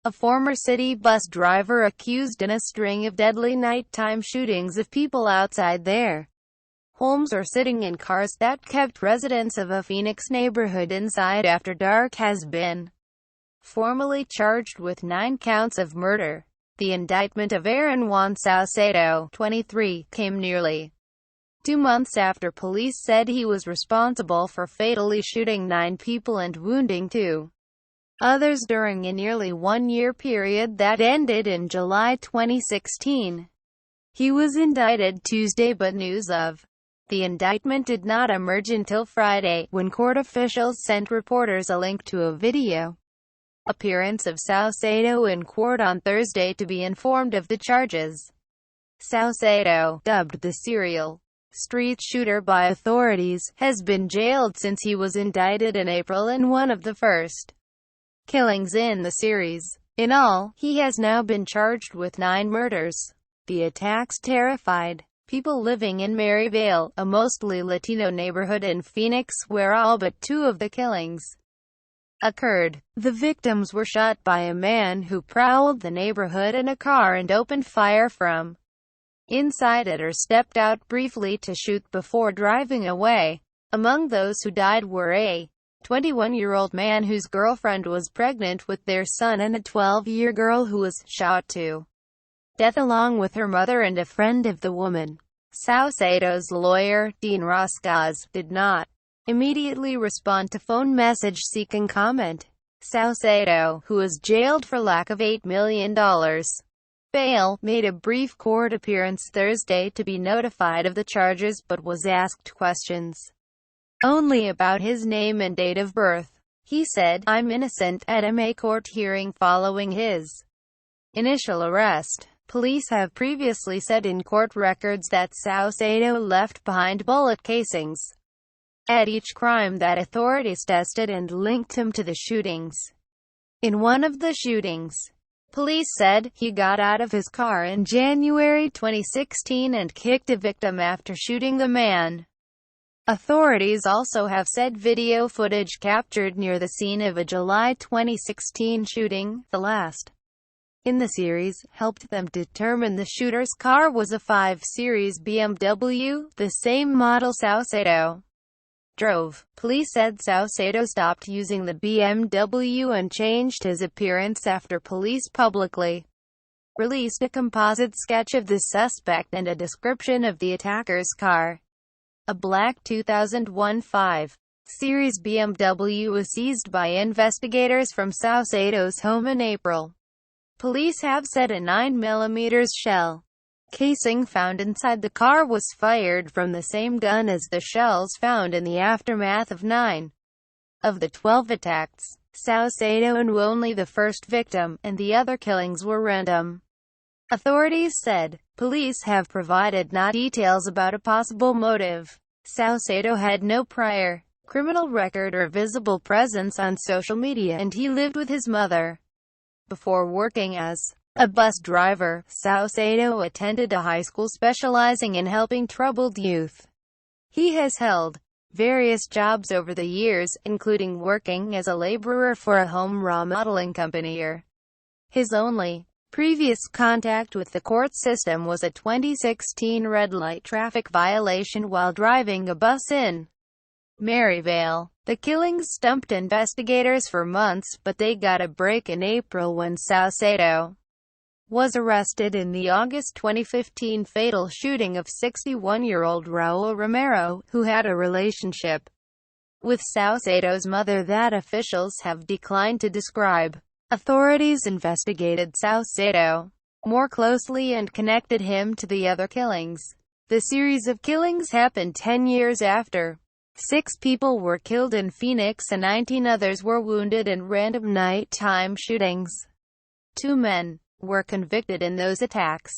a former city bus driver accused in a string of deadly nighttime shootings of people outside their homes or sitting in cars that kept residents of a Phoenix neighborhood inside after dark, has been formally charged with 9 counts of murder. The indictment of Aaron Juan Saucedo, 23, came nearly 2 months after police said he was responsible for fatally shooting 9 people and wounding 2 others during a nearly 1-year period that ended in July 2016. He was indicted Tuesday, but news of the indictment did not emerge until Friday, when court officials sent reporters a link to a video appearance of Saucedo in court on Thursday to be informed of the charges. Saucedo, dubbed the serial street shooter by authorities, has been jailed since he was indicted in April in one of the first killings in the series. In all, he has now been charged with 9 murders. The attacks terrified people living in Maryvale, a mostly Latino neighborhood in Phoenix where all but 2 of the killings occurred. The victims were shot by a man who prowled the neighborhood in a car and opened fire from inside it or stepped out briefly to shoot before driving away. Among those who died were a 21-year-old man whose girlfriend was pregnant with their son and a 12-year girl who was shot to death along with her mother and a friend of the woman. Saucedo's lawyer, Dean Roscaz, did not immediately respond to phone message seeking comment. Saucedo, who was jailed for lack of $8 million bail, made a brief court appearance Thursday to be notified of the charges but was asked questions only about his name and date of birth. He said, "I'm innocent," at a May court hearing following his initial arrest. Police have previously said in court records that Saucedo left behind bullet casings at each crime that authorities tested and linked him to the shootings. In one of the shootings, police said, he got out of his car in January 2016 and kicked a victim after shooting the man. Authorities also have said video footage captured near the scene of a July 2016 shooting, the last in the series, helped them determine the shooter's car was a 5 Series BMW, the same model Saucedo drove. Police said Saucedo stopped using the BMW and changed his appearance after police publicly released a composite sketch of the suspect and a description of the attacker's car. A black 2001 5 Series BMW was seized by investigators from Saucedo's home in April. Police have said a 9mm shell casing found inside the car was fired from the same gun as the shells found in the aftermath of 9 of the 12 attacks. Saucedo and only the first victim, and the other killings were random. Authorities said. Police have provided no details about a possible motive. Saucedo had no prior criminal record or visible presence on social media, and he lived with his mother. Before working as a bus driver, Saucedo attended a high school specializing in helping troubled youth. He has held various jobs over the years, including working as a laborer for a home remodeling company. His only previous contact with the court system was a 2016 red light traffic violation while driving a bus in Maryvale. The killings stumped investigators for months, but they got a break in April when Saucedo was arrested in the August 2015 fatal shooting of 61-year-old Raul Romero, who had a relationship with Saucedo's mother that officials have declined to describe. Authorities investigated Saucedo more closely and connected him to the other killings. The series of killings happened 10 years after 6 people were killed in Phoenix and 19 others were wounded in random nighttime shootings. 2 men were convicted in those attacks.